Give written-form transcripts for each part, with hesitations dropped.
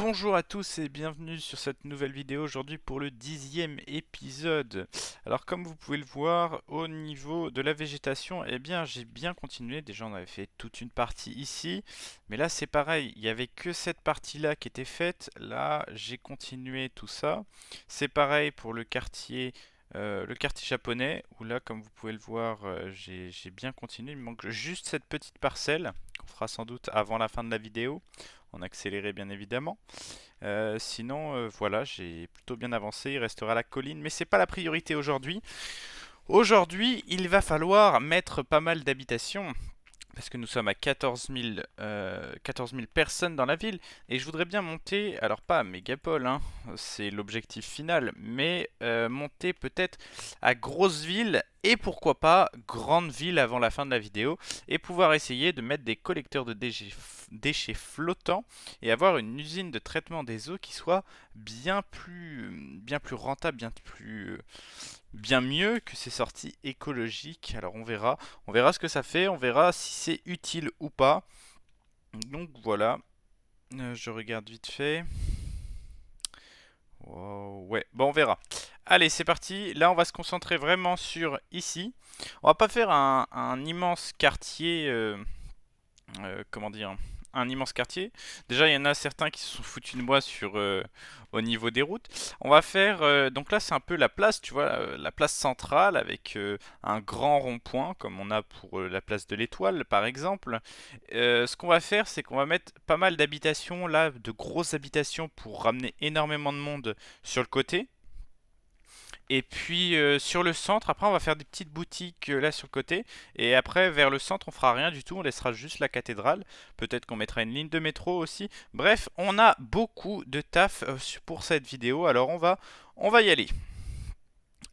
Bonjour à tous et bienvenue sur cette nouvelle vidéo aujourd'hui pour le 10e épisode. Alors comme vous pouvez le voir au niveau de la végétation, eh bien j'ai bien continué. Déjà on avait fait toute une partie ici, mais là c'est pareil, il n'y avait que cette partie là qui était faite. Là j'ai continué tout ça. C'est pareil pour le quartier japonais, où là comme vous pouvez le voir j'ai bien continué. Il me manque juste cette petite parcelle qu'on fera sans doute avant la fin de la vidéo en accéléré bien évidemment. Sinon, voilà, j'ai plutôt bien avancé. Il restera la colline, mais c'est pas la priorité aujourd'hui. Aujourd'hui, il va falloir mettre pas mal d'habitations. Parce que nous sommes à 14 000 personnes dans la ville. Et je voudrais bien monter, alors pas à Mégapole, hein, c'est l'objectif final, mais monter peut-être à grosse ville et pourquoi pas grande ville avant la fin de la vidéo. Et pouvoir essayer de mettre des collecteurs de déchets flottants et avoir une usine de traitement des eaux qui soit bien plus rentable, bien mieux que ces sorties écologiques. Alors on verra ce que ça fait, on verra si c'est utile ou pas. Donc voilà, je regarde vite fait. Wow, ouais, bon on verra. Allez, c'est parti. Là, on va se concentrer vraiment sur ici. On va pas faire un immense quartier, comment dire, un immense quartier. Déjà, il y en a certains qui se sont foutus de moi au niveau des routes. On va faire, donc là, c'est un peu la place, tu vois, la place centrale avec un grand rond-point, comme on a pour la place de l'Étoile, par exemple. Ce qu'on va faire, c'est qu'on va mettre pas mal d'habitations, là, de grosses habitations pour ramener énormément de monde sur le côté. Et puis sur le centre, après on va faire des petites boutiques là sur le côté. Et après vers le centre on fera rien du tout, on laissera juste la cathédrale. Peut-être qu'on mettra une ligne de métro aussi. Bref, on a beaucoup de taf pour cette vidéo, alors on va y aller.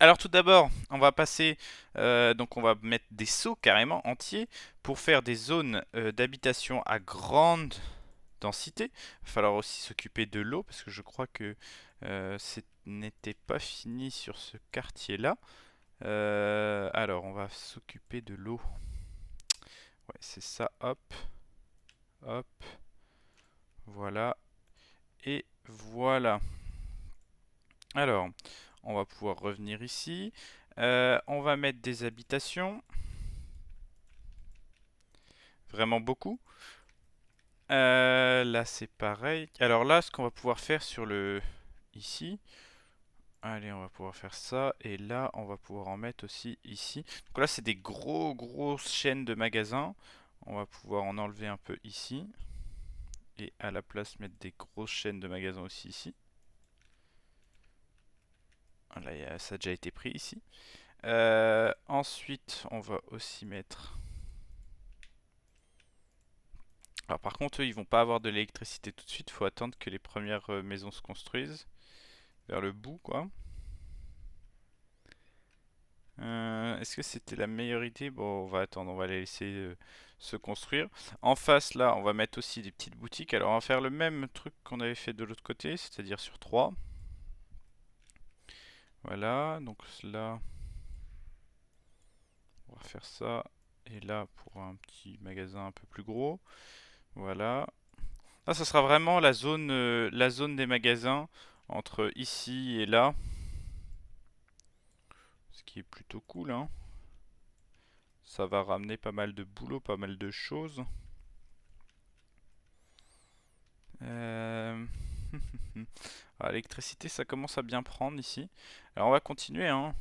Alors tout d'abord, on va passer, donc on va mettre des seaux carrément entiers pour faire des zones d'habitation à grande densité. Il va falloir aussi s'occuper de l'eau parce que je crois que ce n'était pas fini sur ce quartier-là. Alors, on va s'occuper de l'eau. Ouais, c'est ça. Hop, hop, voilà. Et voilà. Alors, on va pouvoir revenir ici. On va mettre des habitations. Vraiment beaucoup. Là, c'est pareil. Alors là, ce qu'on va pouvoir faire sur le... Ici, allez, on va pouvoir faire ça. Et là, on va pouvoir en mettre aussi ici. Donc là, c'est des grosses chaînes de magasins. On va pouvoir en enlever un peu ici. Et à la place, mettre des grosses chaînes de magasins aussi ici. Là, ça a déjà été pris ici. Ensuite, on va aussi mettre... Alors par contre, eux, ils vont pas avoir de l'électricité tout de suite. Il faut attendre que les premières maisons se construisent. Vers le bout, quoi. Est-ce que c'était la meilleure idée? Bon, on va attendre, on va les laisser se construire. En face, là, on va mettre aussi des petites boutiques. Alors, on va faire le même truc qu'on avait fait de l'autre côté, c'est-à-dire sur 3. Voilà, donc là, on va faire ça. Et là, pour un petit magasin un peu plus gros. Voilà. Là, ça sera vraiment la zone des magasins entre ici et là. Ce qui est plutôt cool, hein. Ça va ramener pas mal de boulot, pas mal de choses. Euh... L'électricité, ça commence à bien prendre ici. Alors on va continuer, hein.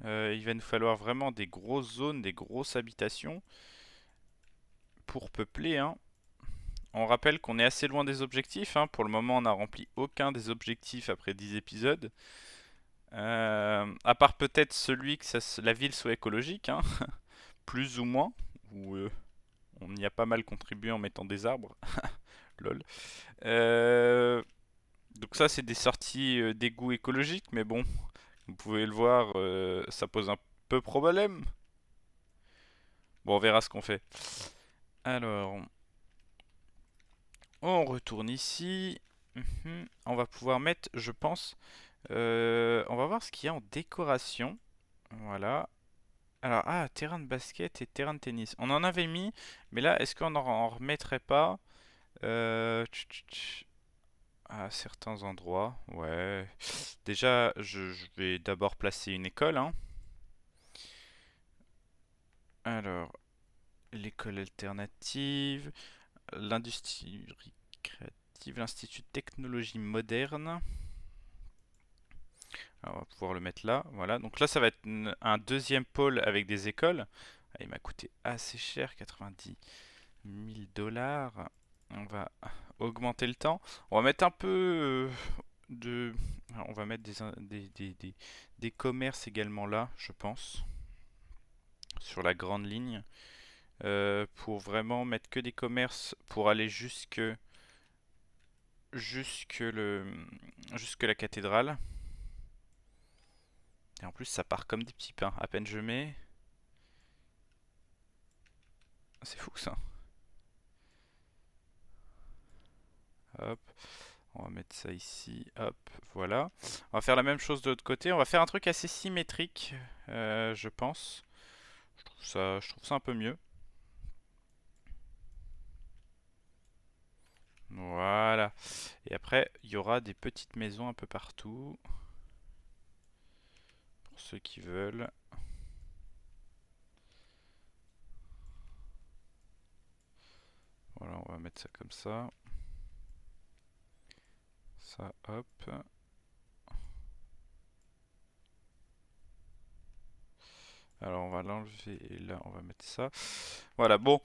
Il va nous falloir vraiment des grosses zones, des grosses habitations pour peupler, hein. On rappelle qu'on est assez loin des objectifs, hein. Pour le moment, on n'a rempli aucun des objectifs après 10 épisodes. À part peut-être celui que la ville soit écologique, hein. Plus ou moins. Où on y a pas mal contribué en mettant des arbres. Lol. Donc ça, c'est des sorties d'égout écologiques, mais bon, vous pouvez le voir, ça pose un peu problème. Bon, on verra ce qu'on fait. Alors, on retourne ici. On va pouvoir mettre, je pense, on va voir ce qu'il y a en décoration. Voilà. Alors, terrain de basket et terrain de tennis. On en avait mis, mais là, est-ce qu'on en remettrait pas? à certains endroits. Ouais. Déjà, je vais d'abord placer une école, hein. Alors, l'école alternative, l'industrie créative, l'Institut de technologie moderne. Alors, on va pouvoir le mettre là. Voilà. Donc là, ça va être un deuxième pôle avec des écoles. Ah, il m'a coûté assez cher, 90 000 dollars. On va augmenter le temps. On va mettre un peu de... Alors, on va mettre des commerces également là, je pense, sur la grande ligne. Pour vraiment mettre que des commerces pour aller jusque le, jusque la cathédrale. Et en plus, ça part comme des petits pains. À peine je mets. C'est fou ça. Hop. On va mettre ça ici. Hop. Voilà. On va faire la même chose de l'autre côté. On va faire un truc assez symétrique, je pense. Je trouve ça un peu mieux. Voilà. Et après, il y aura des petites maisons un peu partout. Pour ceux qui veulent. Voilà, on va mettre ça comme ça. Ça, hop. Alors on va l'enlever et là on va mettre ça. Voilà, bon.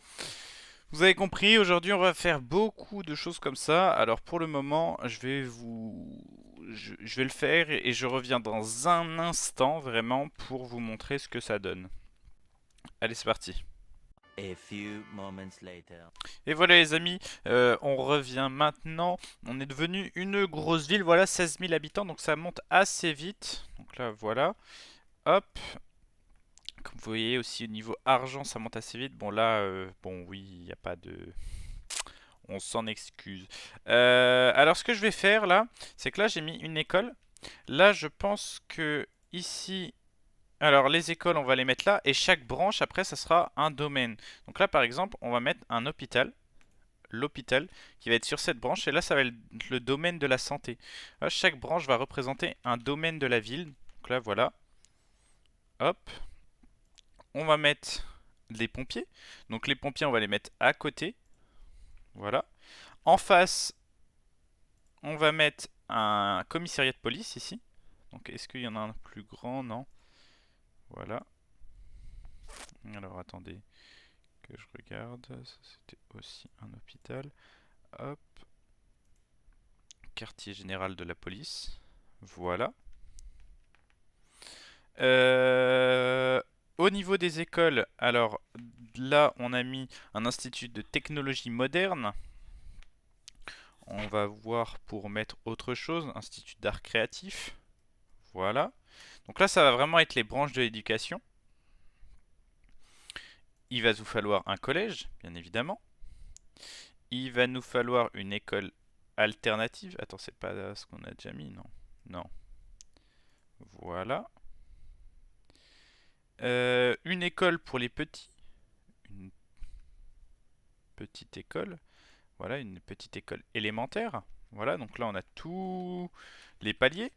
Vous avez compris, aujourd'hui on va faire beaucoup de choses comme ça. Alors pour le moment, je vais le faire et je reviens dans un instant vraiment pour vous montrer ce que ça donne. Allez, c'est parti. A few moments later. Et voilà les amis, on revient maintenant. On est devenu une grosse ville, voilà 16 000 habitants, donc ça monte assez vite. Donc là voilà, hop. Comme vous voyez aussi au niveau argent ça monte assez vite. Bon là, bon oui, il n'y a pas de... On s'en excuse. Alors ce que je vais faire là, c'est que là j'ai mis une école. Là je pense que ici... Alors les écoles on va les mettre là et chaque branche après ça sera un domaine. Donc là par exemple on va mettre un hôpital. L'hôpital qui va être sur cette branche et là ça va être le domaine de la santé. Là, chaque branche va représenter un domaine de la ville. Donc là voilà. Hop. On va mettre les pompiers. Donc les pompiers on va les mettre à côté. Voilà. En face on va mettre un commissariat de police ici. Donc est-ce qu'il y en a un plus grand? Non. Voilà. Alors attendez que je regarde. Ça c'était aussi un hôpital. Hop. Quartier général de la police. Voilà. Au niveau des écoles, alors là on a mis un institut de technologie moderne. On va voir pour mettre autre chose, institut d'art créatif. Voilà. Donc là ça va vraiment être les branches de l'éducation. Il va nous falloir un collège, bien évidemment. Il va nous falloir une école alternative. Attends, c'est pas ce qu'on a déjà mis, non? Non. Voilà. Une école pour les petits. Une petite école. Voilà, une petite école élémentaire. Voilà, donc là on a tous les paliers.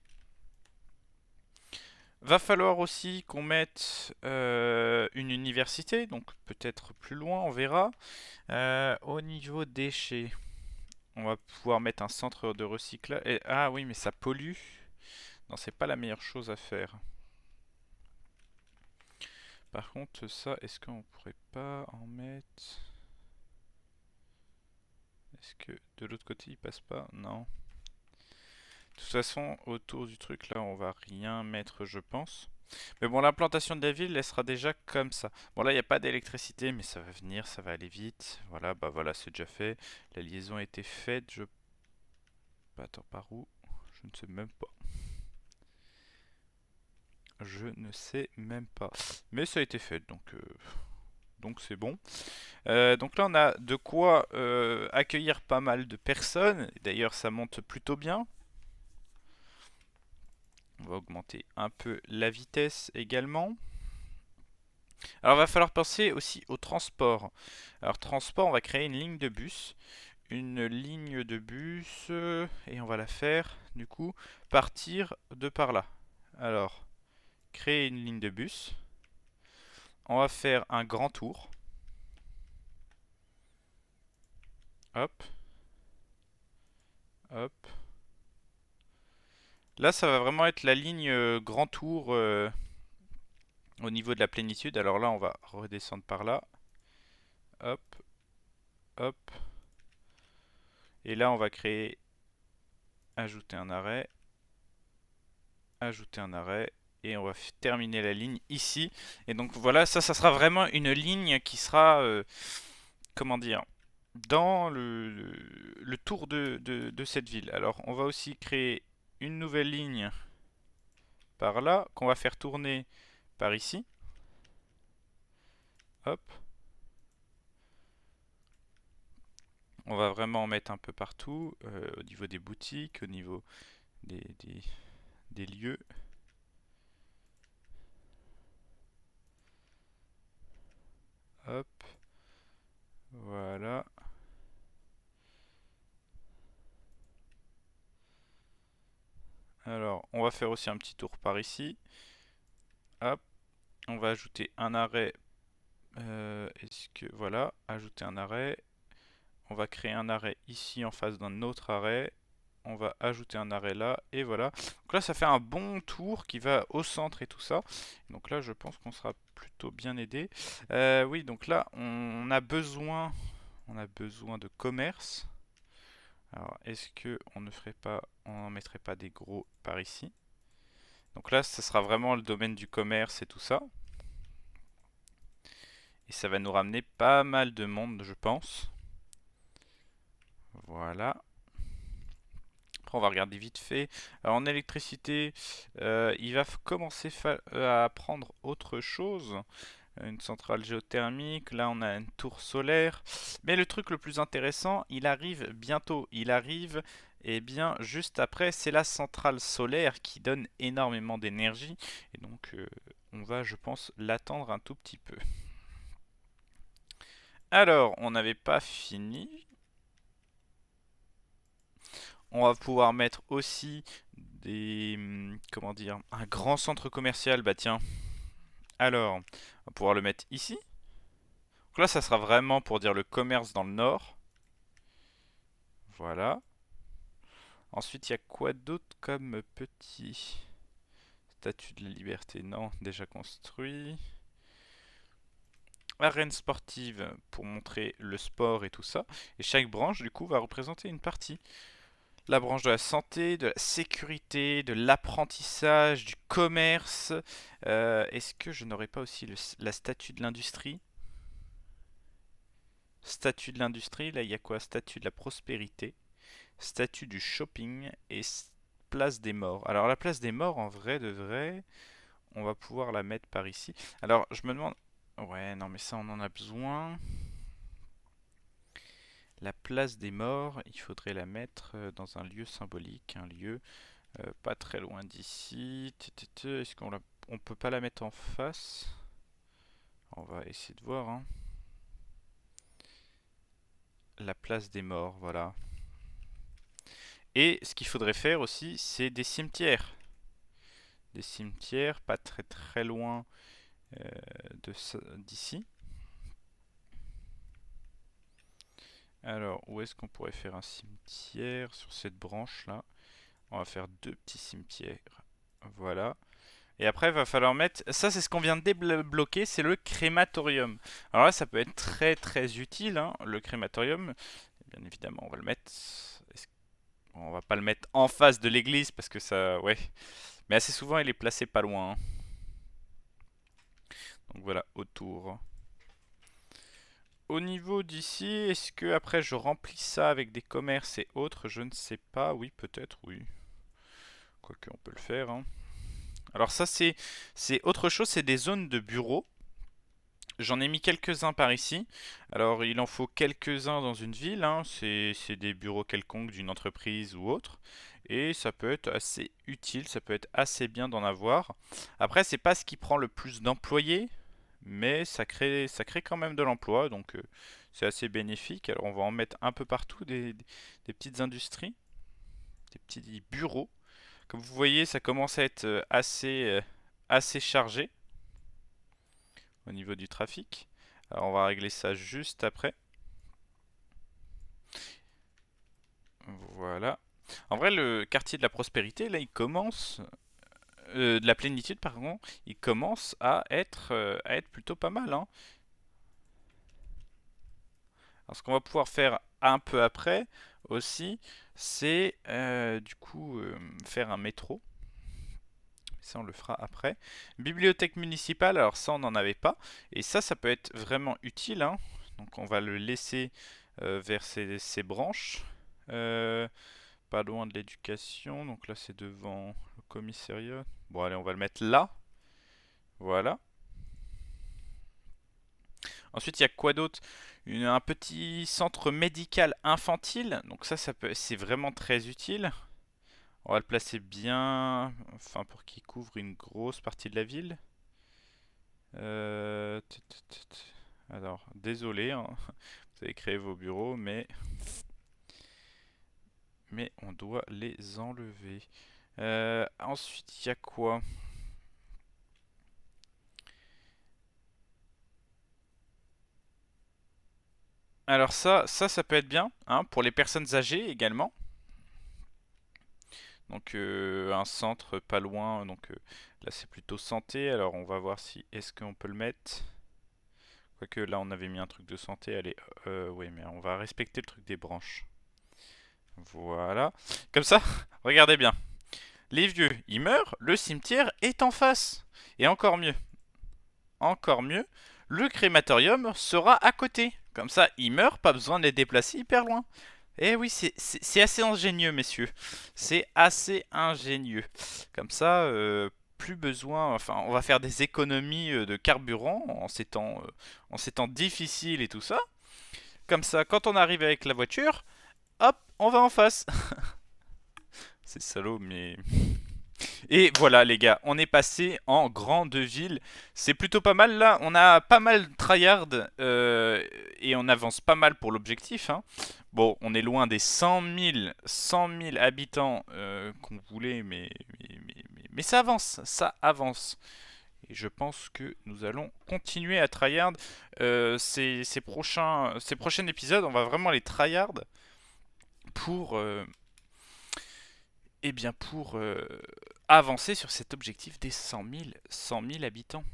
Va falloir aussi qu'on mette une université, donc peut-être plus loin, on verra. Au niveau déchets, on va pouvoir mettre un centre de recyclage. Ah oui, mais ça pollue. Non, c'est pas la meilleure chose à faire. Par contre, ça, est-ce qu'on pourrait pas en mettre... Est-ce que de l'autre côté il passe pas? Non. De toute façon, autour du truc là, on va rien mettre, je pense. Mais bon, l'implantation de la ville, elle sera déjà comme ça. Bon, là, il n'y a pas d'électricité, mais ça va venir, ça va aller vite. Voilà, bah voilà, c'est déjà fait. La liaison a été faite, je... Attends, par où? Je ne sais même pas. Je ne sais même pas. Mais ça a été fait, donc c'est bon. Donc là, on a de quoi accueillir pas mal de personnes. D'ailleurs, ça monte plutôt bien. On va augmenter un peu la vitesse également. Alors, il va falloir penser aussi au transport. Alors, transport, on va créer une ligne de bus. une ligne de bus et on va la faire du coup partir de par là. Alors, créer une ligne de bus. On va faire un grand tour. Hop. Hop. Là, ça va vraiment être la ligne grand tour au niveau de la plénitude. Alors là, on va redescendre par là. Hop. Hop. Et là, on va créer, ajouter un arrêt. Ajouter un arrêt. Et on va terminer la ligne ici. Et donc voilà, ça sera vraiment une ligne qui sera, comment dire, dans le tour de cette ville. Alors, on va aussi créer une nouvelle ligne par là, qu'on va faire tourner par ici. Hop. On va vraiment en mettre un peu partout, au niveau des boutiques, au niveau des lieux. Hop. Voilà. Alors, on va faire aussi un petit tour par ici. Hop. On va ajouter un arrêt. Est-ce que... Voilà. Ajouter un arrêt. On va créer un arrêt ici en face d'un autre arrêt. On va ajouter un arrêt là. Et voilà. Donc là, ça fait un bon tour qui va au centre et tout ça. Donc là, je pense qu'on sera plutôt bien aidé. Oui, donc là, on a besoin de commerce. Alors, est-ce que on ne ferait pas, on n'en mettrait pas des gros par ici? Donc là, ce sera vraiment le domaine du commerce et tout ça. Et ça va nous ramener pas mal de monde, je pense. Voilà. Après, on va regarder vite fait. Alors, en électricité, il va commencer à prendre autre chose. Une centrale géothermique, là on a une tour solaire. Mais le truc le plus intéressant, il arrive bientôt. Il arrive, et bien, juste après, c'est la centrale solaire qui donne énormément d'énergie. Et donc, on va, je pense, l'attendre un tout petit peu. Alors, on n'avait pas fini. On va pouvoir mettre aussi des... comment dire? Un grand centre commercial, bah tiens. Alors, on va pouvoir le mettre ici. Donc là, ça sera vraiment pour dire le commerce dans le nord. Voilà. Ensuite, il y a quoi d'autre comme petit statue de la liberté? Non, déjà construit. Arène sportive pour montrer le sport et tout ça. Et chaque branche, du coup, va représenter une partie. La branche de la santé, de la sécurité, de l'apprentissage, du commerce. Est-ce que je n'aurais pas aussi la statue de l'industrie? Statue de l'industrie, là il y a quoi? Statue de la prospérité, statue du shopping et place des morts. Alors la place des morts, en vrai de vrai, on va pouvoir la mettre par ici. Alors je me demande... Ouais, non mais ça on en a besoin. La place des morts, il faudrait la mettre dans un lieu symbolique, un lieu pas très loin d'ici. Est-ce on peut pas la mettre en face? On va essayer de voir, hein. La place des morts, voilà. Et ce qu'il faudrait faire aussi, c'est des cimetières. Des cimetières pas très très loin d'ici. Alors, où est-ce qu'on pourrait faire un cimetière sur cette branche là? On va faire deux petits cimetières. Voilà. Et après, il va falloir mettre... Ça, c'est ce qu'on vient de débloquer, c'est le crématorium. Alors là, ça peut être très très utile, hein, le crématorium. Bien évidemment, on va le mettre... On va pas le mettre en face de l'église parce que ça... Ouais. Mais assez souvent, il est placé pas loin, hein. Donc voilà, autour. Au niveau d'ici, est-ce que après je remplis ça avec des commerces et autres? Je ne sais pas. Oui, peut-être, oui. Quoique, on peut le faire, hein. Alors ça, c'est autre chose, c'est des zones de bureaux. J'en ai mis quelques-uns par ici. Alors, il en faut quelques-uns dans une ville, hein. C'est des bureaux quelconques d'une entreprise ou autre. Et ça peut être assez utile, ça peut être assez bien d'en avoir. Après, c'est pas ce qui prend le plus d'employés, mais ça crée quand même de l'emploi. Donc, c'est assez bénéfique. Alors on va en mettre un peu partout des petites industries, des petits bureaux. Comme vous voyez, ça commence à être assez chargé au niveau du trafic. Alors on va régler ça juste après. Voilà. En vrai, le quartier de la prospérité, là, il commence, de la plénitude, pardon, il commence à être plutôt pas mal, hein. Alors, ce qu'on va pouvoir faire un peu après aussi, c'est du coup faire un métro. Ça, on le fera après. Bibliothèque municipale, alors ça, on n'en avait pas. Et ça peut être vraiment utile, hein. Donc, on va le laisser vers ses branches. Euh, Pas loin de l'éducation. Donc là, c'est devant le commissariat. Bon, allez, on va le mettre là. Voilà. Ensuite, il y a quoi d'autre? Un petit centre médical infantile. Donc ça peut, c'est vraiment très utile. On va le placer bien, enfin pour qu'il couvre une grosse partie de la ville. Euh, Alors, désolé, hein, vous avez créé vos bureaux, mais on doit les enlever. Ensuite, il y a quoi? Alors ça peut être bien, hein, pour les personnes âgées également. Donc un centre pas loin, donc là c'est plutôt santé. Alors on va voir si est-ce qu'on peut le mettre. Quoique là on avait mis un truc de santé, allez, oui mais on va respecter le truc des branches. Voilà. Comme ça, regardez bien. Les vieux, ils meurent, le cimetière est en face. Et encore mieux, le crématorium sera à côté. Comme ça, ils meurent, pas besoin de les déplacer hyper loin. Eh oui, c'est assez ingénieux, messieurs. C'est assez ingénieux. Comme ça, plus besoin. Enfin, on va faire des économies de carburant en ces temps difficiles et tout ça. Comme ça, quand on arrive avec la voiture, hop, on va en face. C'est salaud, mais. Et voilà, les gars, on est passé en grande ville. C'est plutôt pas mal là. On a pas mal de tryhard et on avance pas mal pour l'objectif, hein. Bon, on est loin des 100 000 habitants qu'on voulait, mais ça avance, ça avance. Et je pense que nous allons continuer à tryhard. Ces prochains épisodes, on va vraiment les tryhard pour, pour avancer sur cet objectif des 100 000 habitants.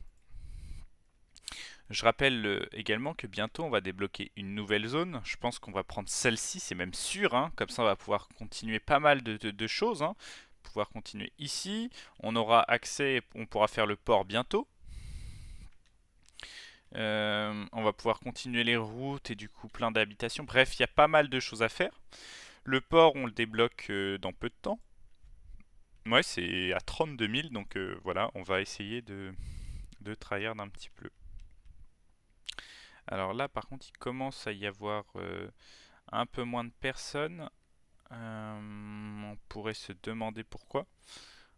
Je rappelle également que bientôt on va débloquer une nouvelle zone. Je pense qu'on va prendre celle-ci, c'est même sûr, hein. Comme ça on va pouvoir continuer pas mal de choses, hein. Pouvoir continuer ici. On aura accès, on pourra faire le port bientôt. On va pouvoir continuer les routes et du coup plein d'habitations. Bref, il y a pas mal de choses à faire. Le port, on le débloque dans peu de temps. Ouais, c'est à 32 000, donc voilà, on va essayer de tryhard un petit peu. Alors là, par contre, il commence à y avoir un peu moins de personnes. On pourrait se demander pourquoi.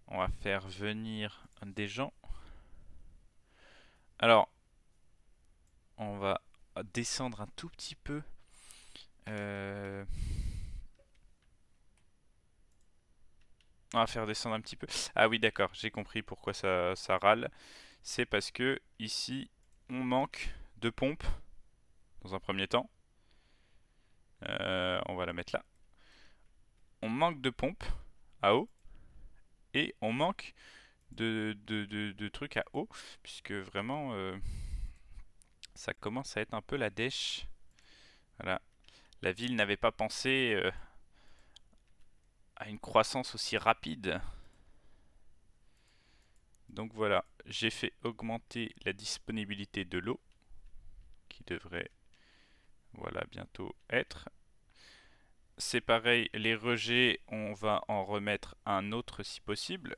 On va faire venir des gens. Alors, on va descendre un tout petit peu. On va faire descendre un petit peu. Ah oui, d'accord, j'ai compris pourquoi ça râle. C'est parce que ici, on manque de pompes dans un premier temps. On va la mettre là. On manque de pompes à eau et on manque de trucs à eau, puisque vraiment ça commence à être un peu la dèche. Voilà. La ville n'avait pas pensé à une croissance aussi rapide. Donc voilà, j'ai fait augmenter la disponibilité de l'eau, qui devrait voilà bientôt être. C'est pareil, les rejets, on va en remettre un autre si possible.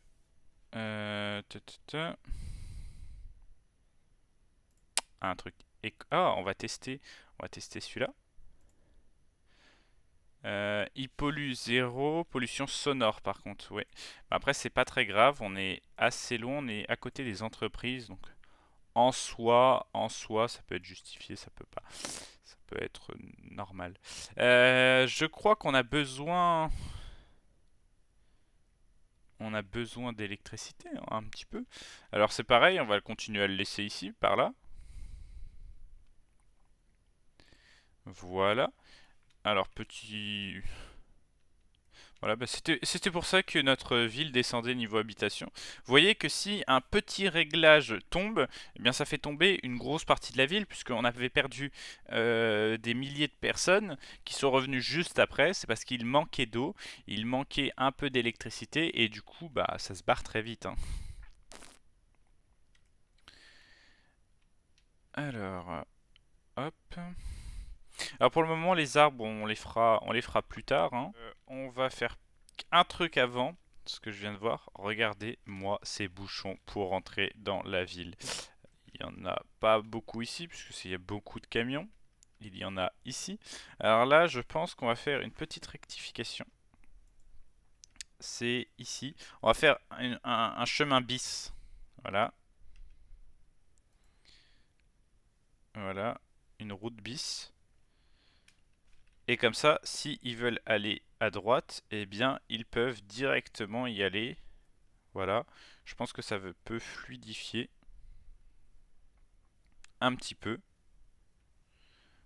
Un truc. Ah, on va tester celui-là. Il pollue 0, pollution sonore par contre, ouais. Après, c'est pas très grave, on est assez loin, on est à côté des entreprises, donc en soi, ça peut être justifié, ça peut pas. Ça peut être normal. Je crois qu'on a besoin... On a besoin d'électricité, hein, un petit peu. Alors c'est pareil, on va continuer à le laisser ici, par là. Voilà. Alors petit... Voilà, bah, c'était pour ça que notre ville descendait niveau habitation. Vous voyez que si un petit réglage tombe, eh bien ça fait tomber une grosse partie de la ville, puisqu'on avait perdu des milliers de personnes qui sont revenues juste après. C'est parce qu'il manquait d'eau, il manquait un peu d'électricité, et du coup, bah, ça se barre très vite, hein. Alors, hop. Alors pour le moment, les arbres, on les fera plus tard, hein. On va faire un truc avant, ce que je viens de voir. Regardez, moi, ces bouchons pour rentrer dans la ville. Il n'y en a pas beaucoup ici, puisqu'il y a beaucoup de camions. Il y en a ici. Alors là, je pense qu'on va faire une petite rectification. C'est ici. On va faire un chemin bis. Voilà. Voilà. Une route bis. Et comme ça, s'ils veulent aller à droite, eh bien, ils peuvent directement y aller. Voilà. Je pense que ça peut fluidifier un petit peu.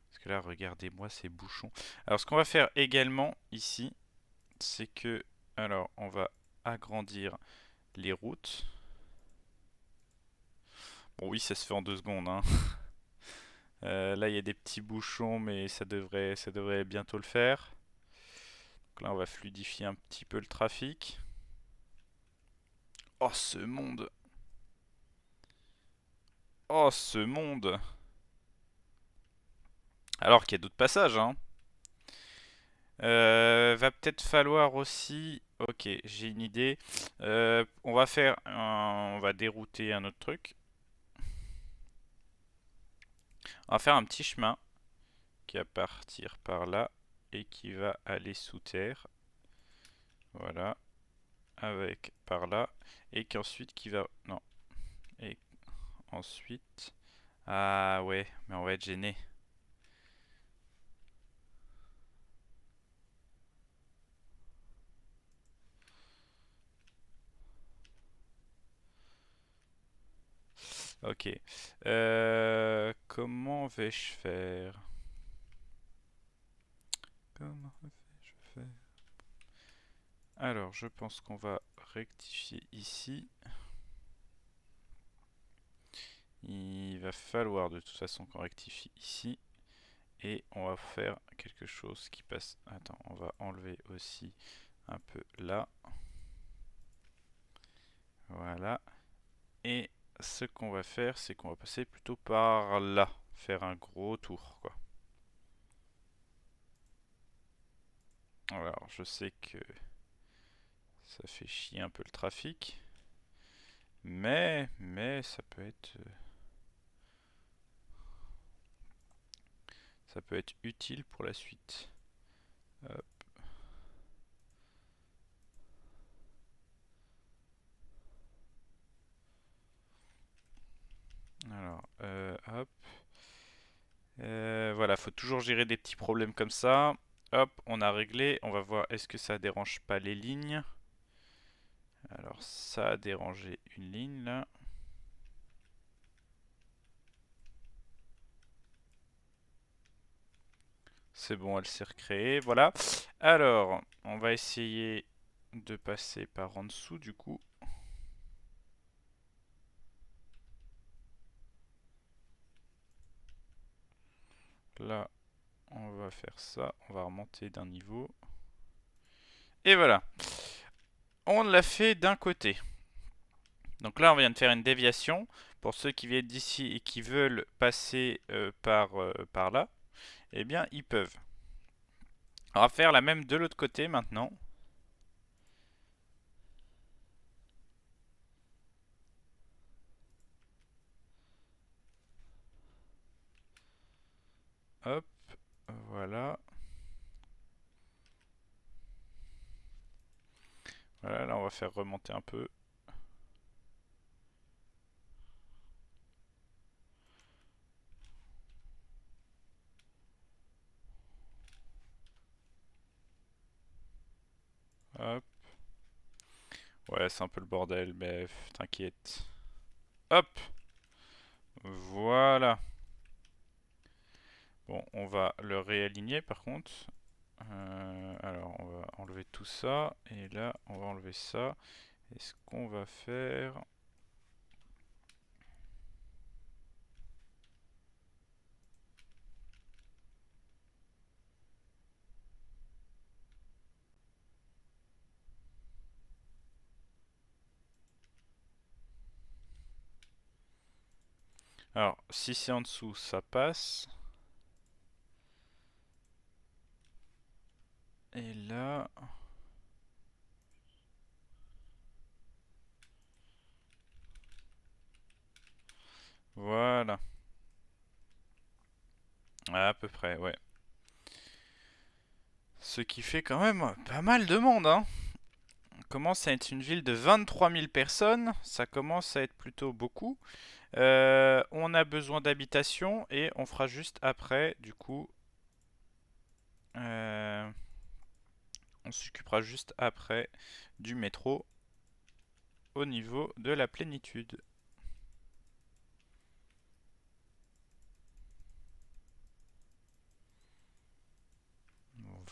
Parce que là, regardez-moi ces bouchons. Alors, ce qu'on va faire également ici, c'est que... Alors, on va agrandir les routes. Bon, oui, ça se fait en 2 secondes, hein. Là, il y a des petits bouchons, mais ça devrait bientôt le faire. Donc là, on va fluidifier un petit peu le trafic. Oh, ce monde! Oh, ce monde! Alors qu'il y a d'autres passages, hein. Va peut-être falloir aussi... Ok, j'ai une idée. On va dérouter un autre truc. On va faire un petit chemin qui va partir par là et qui va aller sous terre. Voilà. Avec par là. Et qu'ensuite qui va... Non. Et ensuite... Ah ouais, mais on va être gêné. Ok. Comment vais-je faire? Comment vais-je faire? Alors, je pense qu'on va rectifier ici. Il va falloir de toute façon qu'on rectifie ici. Et on va faire quelque chose qui passe... Attends, on va enlever aussi un peu là. Voilà. Et ce qu'on va faire, c'est qu'on va passer plutôt par là. Faire un gros tour, quoi. Alors, je sais que ça fait chier un peu le trafic. Mais ça peut être utile pour la suite. Hop. Alors, hop. Voilà, faut toujours gérer des petits problèmes comme ça. Hop, on a réglé. On va voir est-ce que ça dérange pas les lignes. Alors, ça a dérangé une ligne là. C'est bon, elle s'est recréée. Voilà. Alors, on va essayer de passer par en dessous du coup. Là, on va faire ça. On va remonter d'un niveau. Et voilà. On l'a fait d'un côté. Donc là, on vient de faire une déviation. Pour ceux qui viennent d'ici et qui veulent passer par là, eh bien, ils peuvent. On va faire la même de l'autre côté maintenant. Hop, voilà. Voilà, là, on va faire remonter un peu. Ouais, c'est un peu le bordel, mais t'inquiète. Hop, voilà. Bon, on va le réaligner par contre. Alors, on va enlever tout ça. Et là, on va enlever ça. Et ce qu'on va faire... Alors, si c'est en dessous, ça passe. Et là... Voilà. À peu près, ouais. Ce qui fait quand même pas mal de monde, hein. On commence à être une ville de 23 000 personnes. Ça commence à être plutôt beaucoup. On a besoin d'habitation et on fera juste après, du coup... euh, on s'occupera juste après du métro au niveau de la plénitude.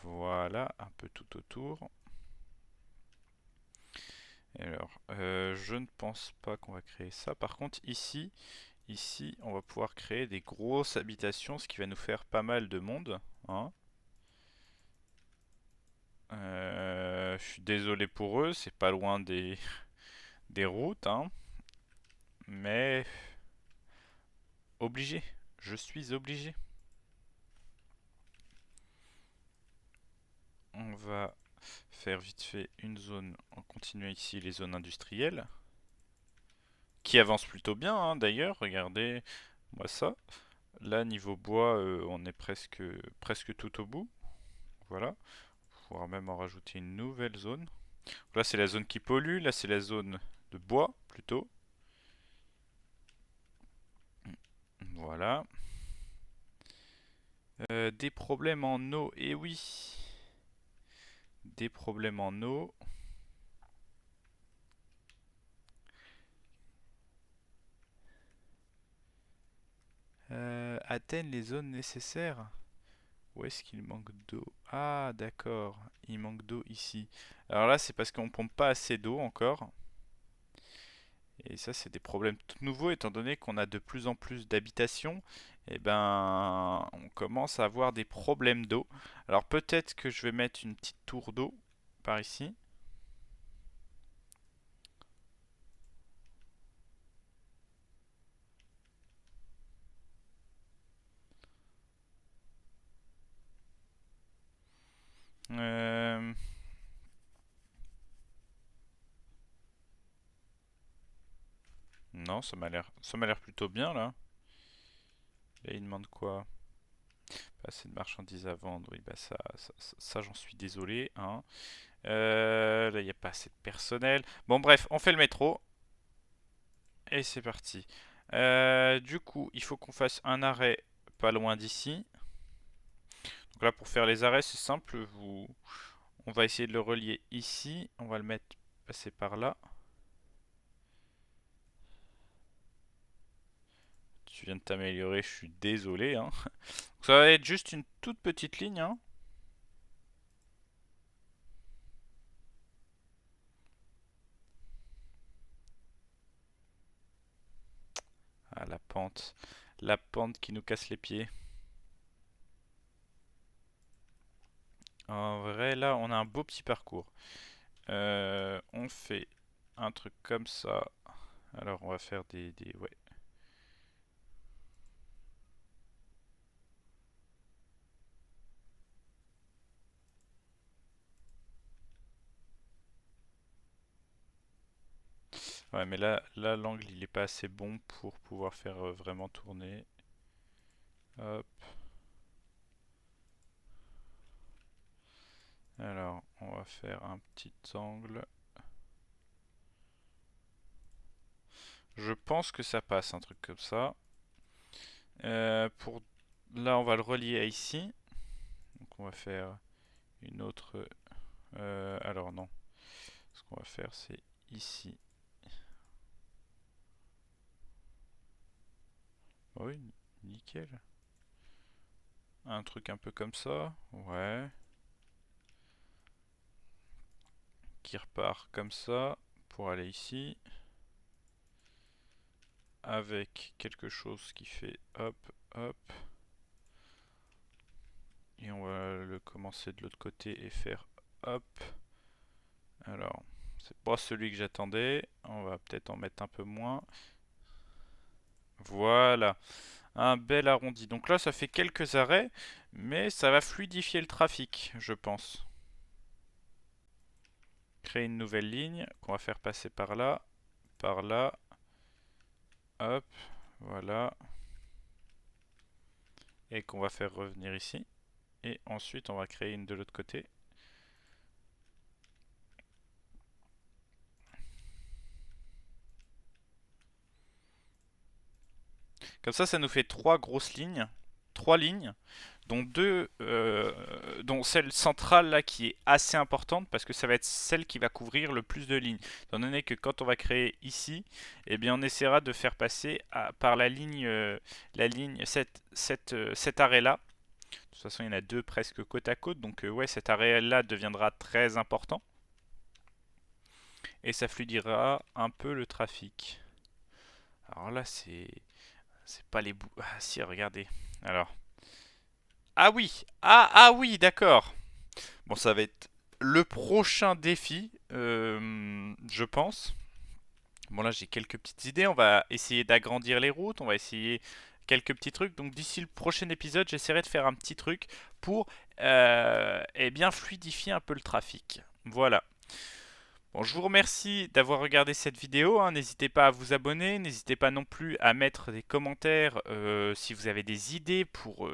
Voilà, un peu tout autour. Alors, je ne pense pas qu'on va créer ça. Par contre, ici, on va pouvoir créer des grosses habitations, ce qui va nous faire pas mal de monde, hein. Je suis désolé pour eux, c'est pas loin des routes, hein. Mais obligé, je suis obligé. On va faire vite fait une zone, en continuant ici les zones industrielles, qui avancent plutôt bien, hein, d'ailleurs, regardez moi ça. Là, niveau bois, on est presque tout au bout. Voilà. On pourra même en rajouter une nouvelle zone. Là, c'est la zone qui pollue. Là, c'est la zone de bois, plutôt. Voilà. Des problèmes en eau. Et oui. Des problèmes en eau. Atteignent les zones nécessaires. Où est-ce qu'il manque d'eau? Ah, d'accord. Il manque d'eau ici. Alors là, c'est parce qu'on pompe pas assez d'eau encore. Et ça, c'est des problèmes tout nouveaux, étant donné qu'on a de plus en plus d'habitations. Et ben, on commence à avoir des problèmes d'eau. Alors peut-être que je vais mettre une petite tour d'eau par ici. Euh, Non, ça m'a l'air plutôt bien là. Là, il demande quoi? Pas assez de marchandises à vendre. Oui, bah ça, j'en suis désolé, hein. Là, il n'y a pas assez de personnel. Bon, bref, on fait le métro. Et c'est parti. Du coup, il faut qu'on fasse un arrêt pas loin d'ici. Donc là, pour faire les arrêts, c'est simple. On va essayer de le relier ici. On va le mettre passer par là. Tu viens de t'améliorer, je suis désolé, hein. Ça va être juste une toute petite ligne, hein. Ah, la pente. La pente qui nous casse les pieds. En vrai, là, on a un beau petit parcours. On fait un truc comme ça. Alors, on va faire ouais. Ouais, mais là l'angle, il est pas assez bon pour pouvoir faire vraiment tourner. Hop. Alors, on va faire un petit angle. Je pense que ça passe, un truc comme ça. Pour Là, on va le relier à ici. Donc, on va faire une autre. Alors non. Ce qu'on va faire, c'est ici. Oui, nickel. Un truc un peu comme ça, ouais. Qui repart comme ça pour aller ici. Avec quelque chose qui fait hop, hop. Et on va le commencer de l'autre côté et faire hop. Alors, c'est pas celui que j'attendais. On va peut-être en mettre un peu moins. Voilà, un bel arrondi. Donc là, ça fait quelques arrêts, mais ça va fluidifier le trafic, je pense. Créer une nouvelle ligne qu'on va faire passer par là, hop, voilà. Et qu'on va faire revenir ici. Et ensuite, on va créer une de l'autre côté. Comme ça nous fait trois grosses lignes, trois lignes, dont dont celle centrale là qui est assez importante parce que ça va être celle qui va couvrir le plus de lignes. Étant donné que quand on va créer ici, eh bien on essaiera de faire passer par la ligne, cet arrêt là. De toute façon, il y en a deux presque côte à côte, donc ouais, cet arrêt là deviendra très important et ça fluidifiera un peu le trafic. Alors là, c'est pas les bouts. Ah si, regardez. Alors. Ah oui. Ah oui, d'accord. Bon, ça va être le prochain défi, je pense. Bon, là, j'ai quelques petites idées. On va essayer d'agrandir les routes. On va essayer quelques petits trucs. Donc, d'ici le prochain épisode, j'essaierai de faire un petit truc pour eh bien, fluidifier un peu le trafic. Voilà. Bon, je vous remercie d'avoir regardé cette vidéo, hein. N'hésitez pas à vous abonner, n'hésitez pas non plus à mettre des commentaires si vous avez des idées pour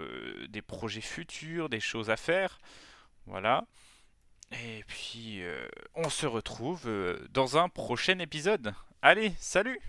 des projets futurs, des choses à faire. Voilà. Et puis, on se retrouve dans un prochain épisode. Allez, salut!